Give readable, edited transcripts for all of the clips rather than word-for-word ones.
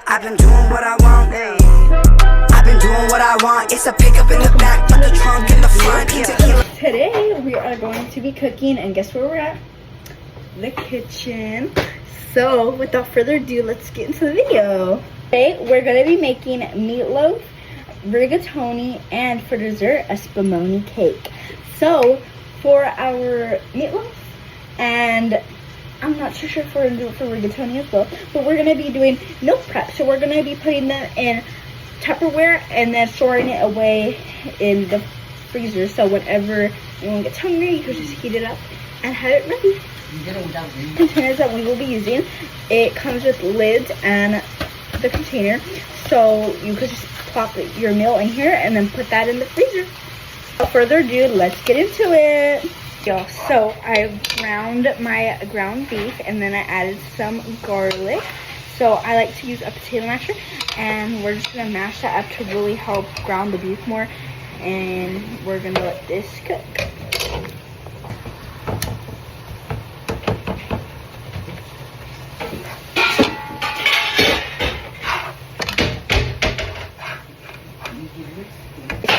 I've been doing what I want, I've been doing what I want. It's a pickup in the back, put the trunk in the front. Today we are going to be cooking, and guess where we're at? The kitchen. So without further ado, let's get into the video. Today we're going to be making meatloaf, rigatoni, and for dessert a spumoni cake. So for our meatloaf, and I'm not too sure if we're going to do it for rigatoni as well, but we're going to be doing meal prep. So we're going to be putting them in Tupperware and then storing it away in the freezer. So whenever anyone gets hungry, you can just heat it up and have it ready. Containers that we will be using, it comes with lids and the container. So you could just plop your meal in here and then put that in the freezer. Without further ado, let's get into it. Y'all, so I ground my ground beef and then I added some garlic. So I like to use a potato masher, and we're just gonna mash that up to really help ground the beef more, and we're gonna let this cook.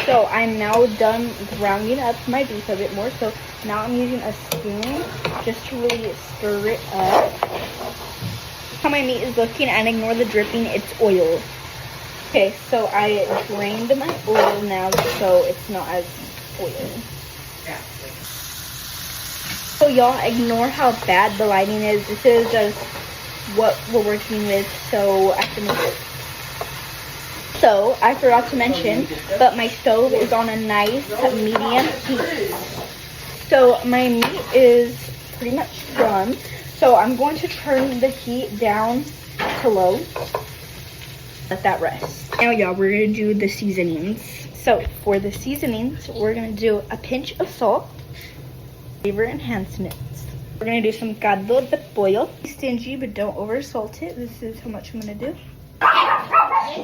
So I'm now done grounding up my beef a bit more. So now I'm using a spoon just to really stir it up. How my meat is looking, and ignore the dripping, it's oil. Okay, so I drained my oil now so it's not as oily. So y'all, ignore how bad the lighting is. This is just what we're working with, so I can make it. So I forgot to mention, but my stove is on a nice medium heat. So my meat is pretty much done. So I'm going to turn the heat down to low. Let that rest. Now y'all, we're going to do the seasonings. So for the seasonings, we're going to do a pinch of salt, flavor enhancements. We're going to do some caldo de pollo. Be stingy, but don't over salt it. This is how much I'm going to do.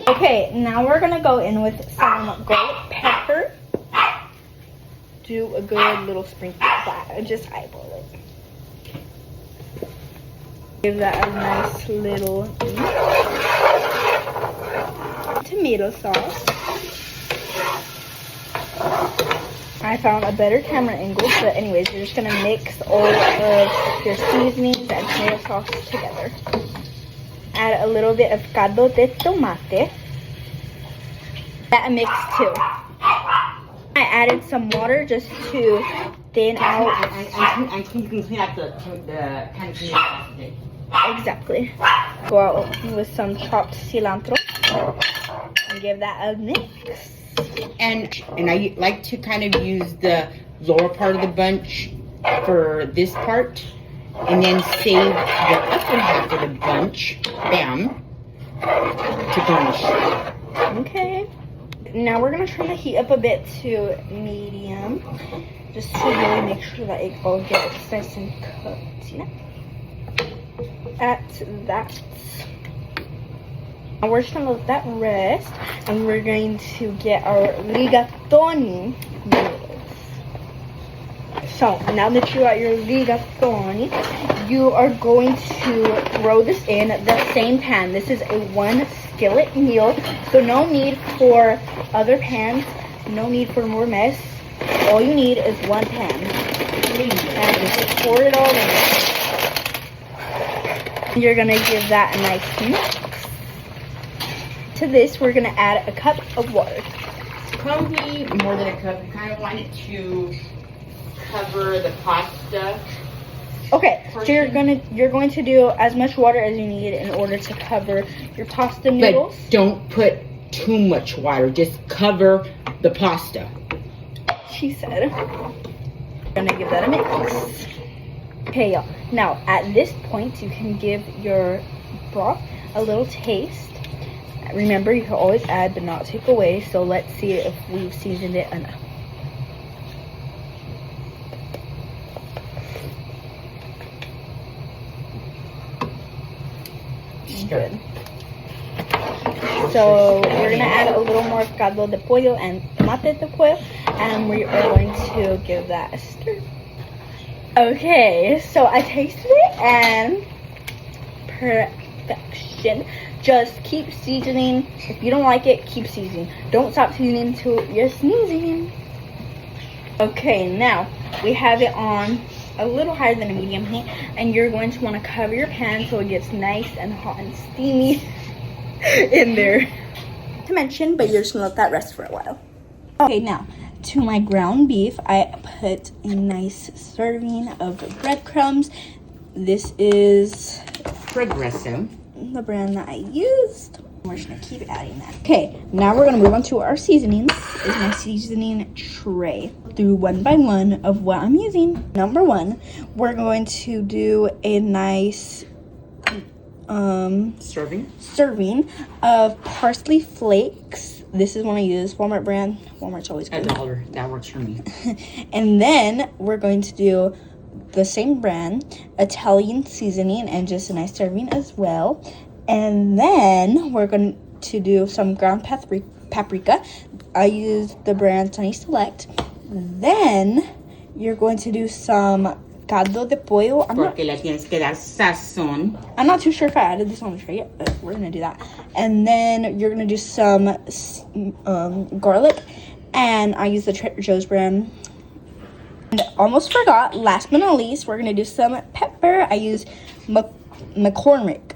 Okay, now we're going to go in with some garlic pepper. Do a good little sprinkle of that. Just eyeball it. Give that a nice little tomato sauce. I found a better camera angle, but anyways, you're just gonna mix all of your seasonings and tomato sauce together. Add a little bit of caldo de tomate. That mix too. I added some water just to thin out. I think you can clean out the kind of tomato sauce. Exactly. Go out with some chopped cilantro and give that a mix. And I like to kind of use the lower part of the bunch for this part, and then save the upper half of the bunch, bam, to garnish. Okay. Now we're gonna turn the heat up a bit to medium, just to really make sure that it all gets nice and cooked. You know. At that. Now we're just gonna let that rest, and we're going to get our rigatoni noodles. So now that you got your rigatoni, you are going to throw this in the same pan. This is a 1 skillet meal, so no need for other pans, no need for more mess. All you need is 1 pan, and just pour it all in. You're gonna give that a nice mix. To this, we're gonna add a cup of water. Probably more than a cup. You kind of want it to cover the pasta. Okay, so you're going to do as much water as you need in order to cover your pasta noodles. But don't put too much water. Just cover the pasta. She said. I'm gonna give that a mix. Okay, y'all. Now, at this point, you can give your broth a little taste. Remember, you can always add but not take away. So let's see if we've seasoned it enough. Good. So we're gonna add a little more caldo de pollo and tomate de pollo, and we are going to give that a stir. Okay, so I tasted it and perfection. Just keep seasoning. If you don't like it, keep seasoning. Don't stop seasoning until you're sneezing. Okay, now we have it on a little higher than a medium heat, and you're going to want to cover your pan so it gets nice and hot and steamy in there. To mention, but you're just gonna let that rest for a while. Okay, now to my ground beef, I put a nice serving of breadcrumbs. This is Progresso. the brand that I used. We're just gonna keep adding that. Okay, now we're gonna move on to our seasonings. This is my seasoning tray. Through one by one of what I'm using. Number one, we're going to do a nice serving of parsley flakes. This is one I use, Walmart brand. Walmart's always good. $1. That works for me. And then we're going to do the same brand, Italian seasoning, and just a nice serving as well. And then we're going to do some ground paprika. I use the brand Sunny Select. Then you're going to do some caldo de pollo. I'm not too sure if I added this on the tray yet, but we're going to do that. And then you're going to do some garlic. And I use the Trader Joe's brand. And almost forgot, last but not least, we're going to do some pepper. I use McCormick.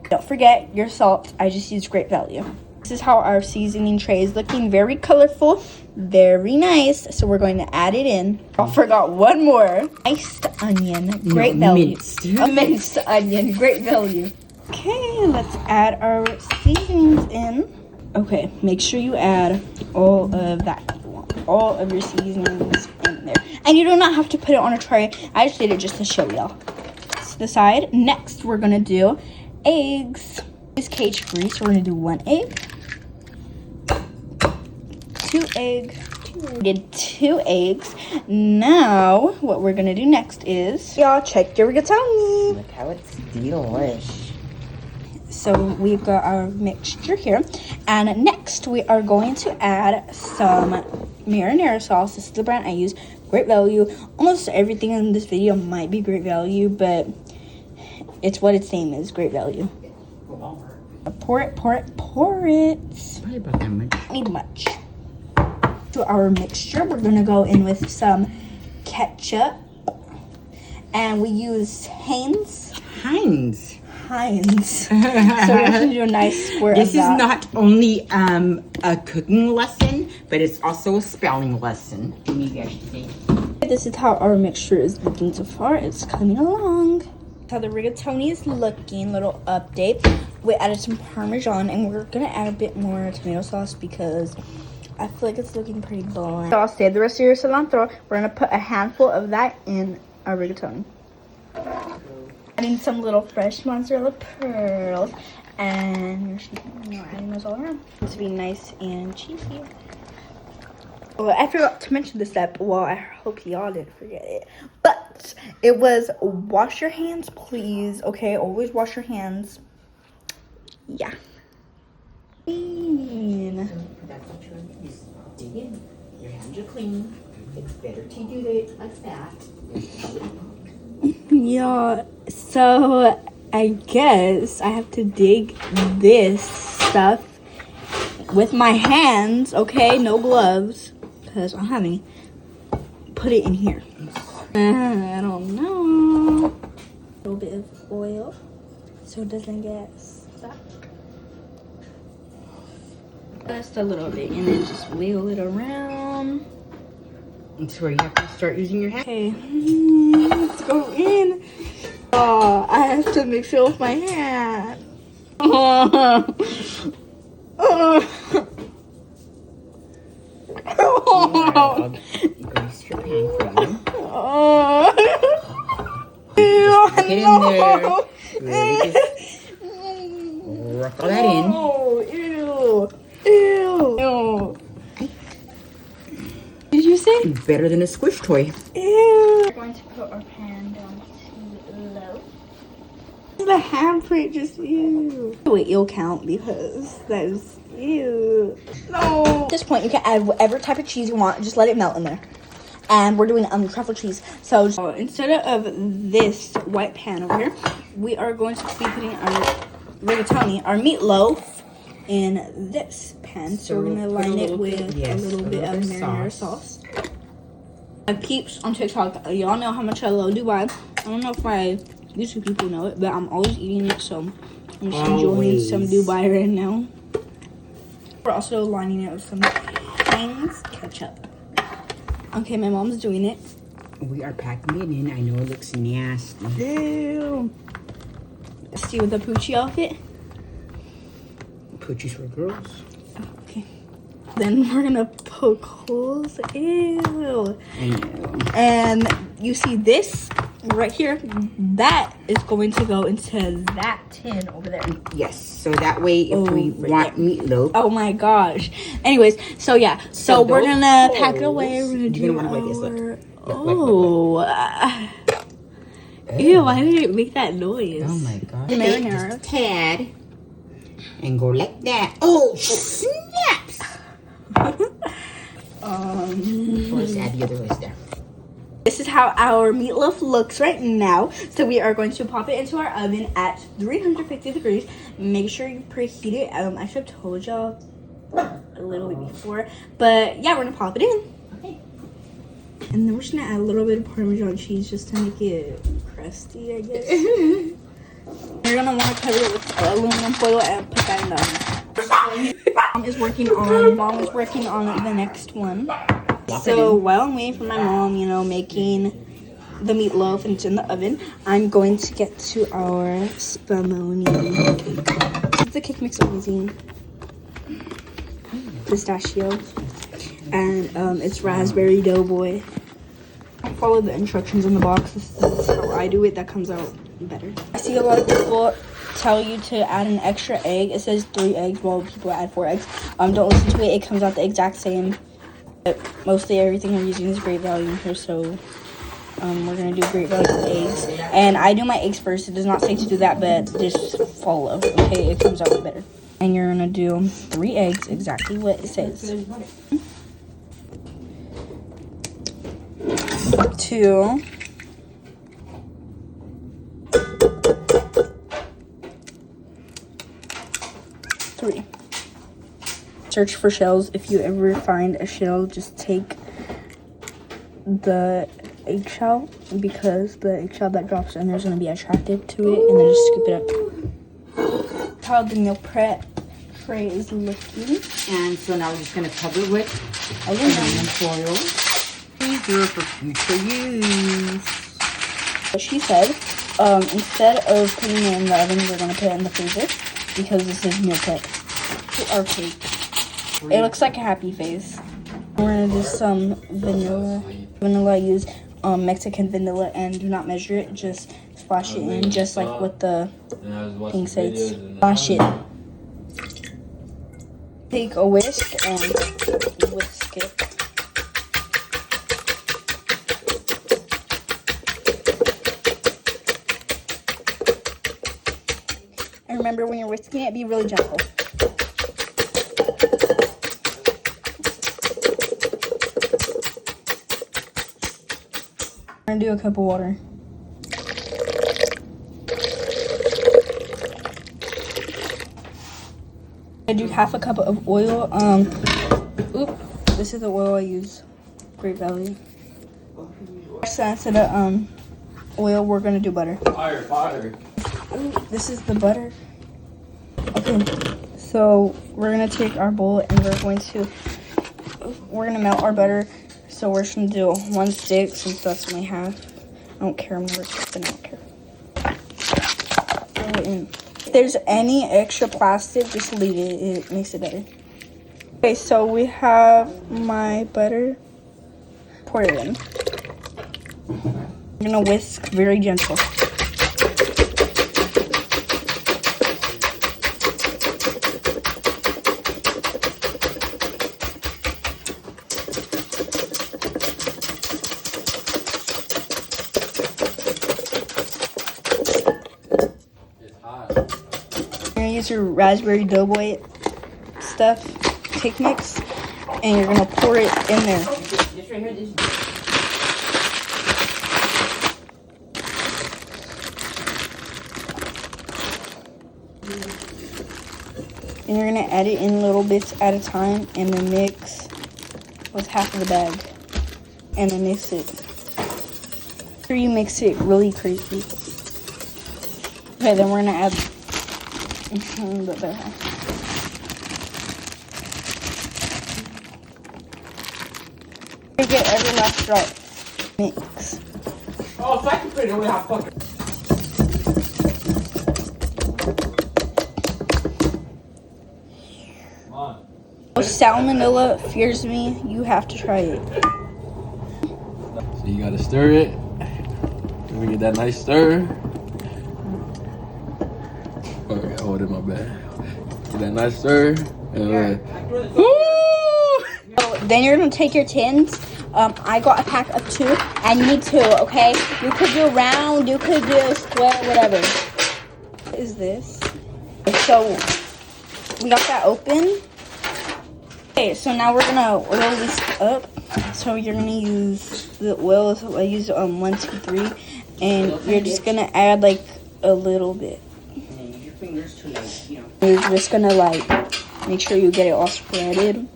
Don't forget your salt. I just use Great Value. This is how our seasoning tray is looking. Very colorful, very nice. So we're going to add it in. I forgot one more. Diced onion, Great Value. A minced onion, Great Value. Okay, let's add our seasonings in. Okay, make sure you add all of that. All of your seasonings in there. And you do not have to put it on a tray. I just did it just to show y'all. To the side. Next, we're going to do eggs. It's cage free, so we're going to do 1 egg. 2 eggs. We did 2 eggs. Now, what we're going to do next is, y'all check your rigatoni. Look how it's delish. So we've got our mixture here. And next, we are going to add some marinara sauce. This is the brand I use. Great Value. Almost everything in this video might be Great Value, but it's what its name is, Great Value. Pour it. Probably about that much. Don't need much. To our mixture, we're going to go in with some ketchup. And we use Heinz. So we're going to do a nice squirt This of that. is not only a cooking lesson, but it's also a spelling lesson. And you guys see. This is how our mixture is looking so far. It's coming along. How the rigatoni is looking. Little update. We added some Parmesan, and we're going to add a bit more tomato sauce because I feel like it's looking pretty bland. So I'll save the rest of your cilantro. We're going to put a handful of that in our rigatoni. Adding some little fresh mozzarella pearls, and you're adding those all around. This to be nice and cheesy. Well, I forgot to mention this step. Well, I hope y'all didn't forget it. But it was wash your hands, please. Okay, always wash your hands. Yeah. Clean. That's what you dig in. Your hands are clean. It's better to do it like that. Yeah, so I guess I have to dig this stuff with my hands, okay? No gloves, because I don't have any. Put it in here. I don't know. A little bit of oil so it doesn't get stuck. Just a little bit, and then just wheel it around. That's where you have to start using your hands. Okay, let's go in. Oh, I have to mix it with my hand. I'll grease your pan for you. Get in there. Really just rock all that in. Oh, ew. Did you say? Better than a squish toy. Ew. We're going to put our pan down to low. The handprint just ew. Wait, you'll count because that is ew. No. At this point, you can add whatever type of cheese you want. Just let it melt in there. And we're doing truffle cheese. So instead of this white pan over here, we are going to be putting our rigatoni, our meatloaf, in this pan. So we're gonna line it with a little bit of marinara sauce. My peeps on TikTok, y'all know how much I love Dubai. I don't know if my YouTube people know it, but I'm always eating it, so I'm just enjoying some Dubai right now. We're also lining it with some Heinz ketchup. Okay, my mom's doing it. We are packing it in. I know it looks nasty. Ew. See with the Poochie outfit. Poochies for girls. Okay. Then we're gonna poke holes. Ew. I know. And you see this right here? That is going to go into that tin over there. Yes. So that way, if we want meatloaf. Oh my gosh. Anyways, so yeah. So we're gonna pack it away. We're gonna do want to like this. Look. Oh. Ew, why did it make that noise? Oh my god. Marinara. Just a tad. And go like that. Oh, snaps. Where's that? The other way is there. This is how our meatloaf looks right now. So we are going to pop it into our oven at 350 degrees. Make sure you preheat it. I should have told y'all a little bit before. But yeah, we're going to pop it in. Okay. And then we're just going to add a little bit of Parmesan cheese just to make it crusty, I guess. You're going to want to cover it with aluminum foil and put that in the oven. Mom is working on the next one. So while I'm waiting for my mom, making the meatloaf and it's in the oven, I'm going to get to our spumoni cake. The cake mix I'm using pistachio and it's raspberry doughboy. Follow the instructions in the box. This is how I do it. That comes out better. I see a lot of people tell you to add an extra egg. It says 3 eggs while people add 4 eggs. Don't listen to it. It comes out the exact same. But mostly everything we're using is Great Value here, so we're gonna do Great Value eggs. And I do my eggs first. It does not say to do that, but just follow. Okay, it comes out better. And you're gonna do 3 eggs, exactly what it says. 2. 3. Search for shells. If you ever find a shell, just take the eggshell, because the eggshell that drops in there is going to be attracted to it, and then just scoop it up. How the meal prep tray is looking. And so now we're just going to cover it with aluminum foil. Freezer for future use. What she said, instead of putting it in the oven, we're going to put it in the freezer, because this is meal prep. Our cake. It looks like a happy face. We're gonna do some vanilla. Vanilla, I use Mexican vanilla, and do not measure it. Just splash it in, just like what the thing says. Splash it. Take a whisk and whisk it. And remember, when you're whisking it, be really gentle. I'm gonna do a cup of water. I do half a cup of oil. This is the oil I use. Great Value. So instead of oil, we're gonna do butter. Fire. This is the butter. Okay, so we're gonna take our bowl and we're gonna melt our butter. So we're just gonna do 1 stick, since that's what we have. I don't care, I'm never testing, I don't care. If there's any extra plastic, just leave it. It makes it better. Okay, so we have my butter. Pour it in. I'm gonna whisk very gentle. Use your raspberry doughboy stuff, cake mix, and you're gonna pour it in there. And you're gonna add it in little bits at a time and then mix with half of the bag. And then mix it. After you mix it really crazy. Okay, then we're gonna add the other half. You get every last drop. Mix. Oh, so I can put it over hot pocket. Salmonella fears me. You have to try it. So you gotta stir it. Let me get that nice stir. Okay, hold it, my bad. Get that nice stir. And So then you're gonna take your tins. I got a pack of 2, and you need 2. Okay, you could do round, you could do square, whatever. What is this? So we got that open. Okay, so now we're gonna oil this up. So you're gonna use the oil. So I use 1, 2, 3, and you're just gonna add like a little bit. And use your fingers to like, you know. You're just gonna like make sure you get it all spreaded.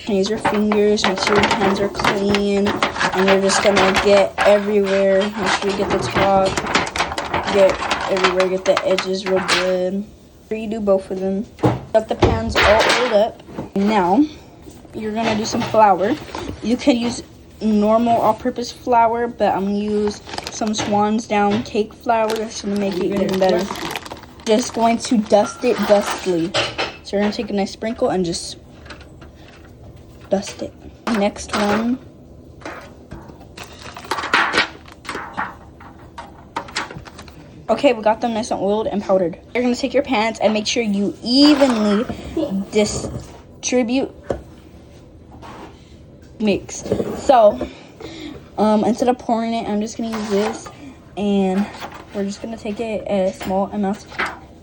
And use your fingers, make sure your hands are clean, and you're just gonna get everywhere. Make sure you get the top, get everywhere, get the edges real good. After you do both of them, got the pans all oiled up. Now you're gonna do some flour. You can use normal all-purpose flour, but I'm gonna use some Swan's Down cake flour. That's gonna make it even better. Just going to dust it dustly. So you're gonna take a nice sprinkle and just dust it. Next one. Okay, we got them nice and oiled and powdered. You're gonna take your pans and make sure you evenly distribute mix. So instead of pouring it, I'm just gonna use this, and we're just gonna take it a small amount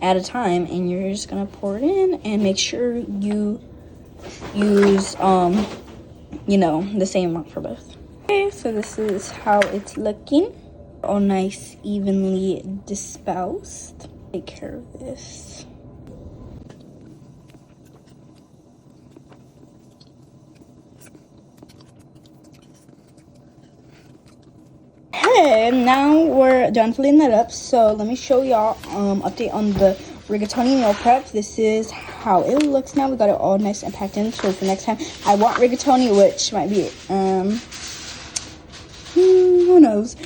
at a time, and you're just gonna pour it in and make sure you use you know, the same amount for both. Okay, so this is how it's looking. All nice, evenly dispersed. Take care of this. Okay, now we're done filling that up. So let me show y'all update on the rigatoni meal prep. This is how it looks now. We got it all nice and packed in. So for next time I want rigatoni, which might be who knows.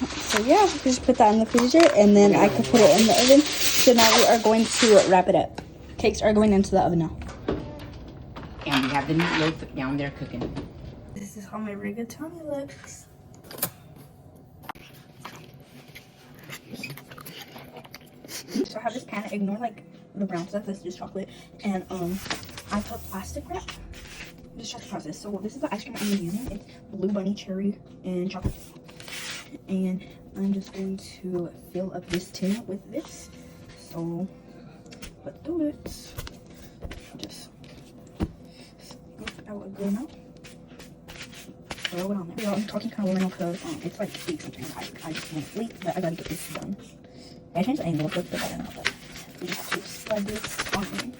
So yeah, just put that in the freezer, and then I could put it in the oven. So now we are going to wrap it up. Cakes are going into the oven now. And we have the meatloaf down there cooking. This is how my rigatoni looks. So I have this pan. Ignore like the brown stuff. That's just chocolate, and I put plastic wrap. Just trust the process. So this is the ice cream I'm using. It's blue bunny cherry and chocolate. And I'm just going to fill up this tin with this. So let's do it. Just scoop out a good amount. Throw it on there. I'm talking kind of low now because it's like 8 something. I just want to sleep, but I gotta get this done. I changed the angle a little bit better now, but we just have to slide this on in.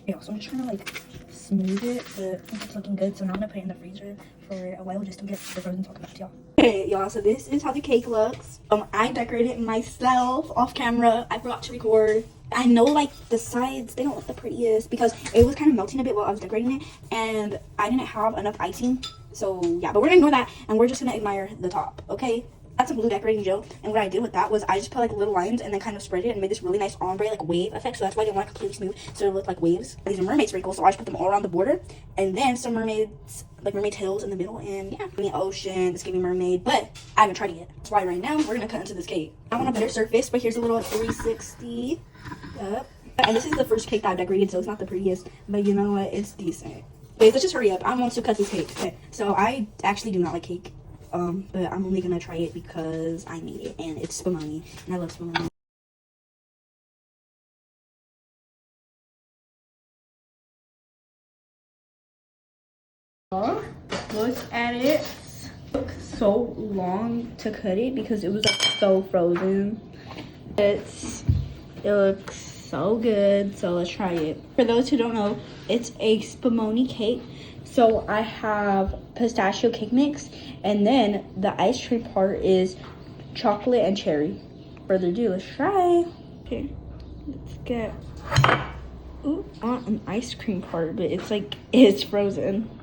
Yeah, so I'm just trying to like smooth it, but I think it's looking good. So now I'm gonna put it in the freezer for a while just to get the frozen talk about y'all. Okay, y'all, so this is how the cake looks. I decorated it myself off camera. I forgot to record. I know like the sides, they don't look the prettiest because it was kind of melting a bit while I was decorating it, and I didn't have enough icing. So yeah, but we're gonna ignore that, and we're just gonna admire the top, okay? That's some blue decorating gel, and what I did with that was I just put like little lines and then kind of spread it and made this really nice ombre like wave effect. So that's why I didn't want it completely smooth, so it looked like waves. These are mermaid sprinkles, so I just put them all around the border, and then some mermaids, like mermaid tails in the middle, and yeah, the ocean, this giving mermaid, but I haven't tried it yet. That's why right now we're gonna cut into this cake. I want a better surface, but here's a little 360 up. And this is the first cake that I've decorated, so it's not the prettiest, but you know what, it's decent. Wait, let's just hurry up. I want to cut this cake. Okay, so I actually do not like cake. But I'm only gonna try it because I made it, and it's spumoni, and I love spumoni. Look at it. It took so long to cut it because it was like so frozen. It looks so good. So let's try it. For those who don't know, it's a spumoni cake. So I have pistachio cake mix, and then the ice cream part is chocolate and cherry. Further ado, let's try. Okay, let's get on an ice cream part, but it's frozen.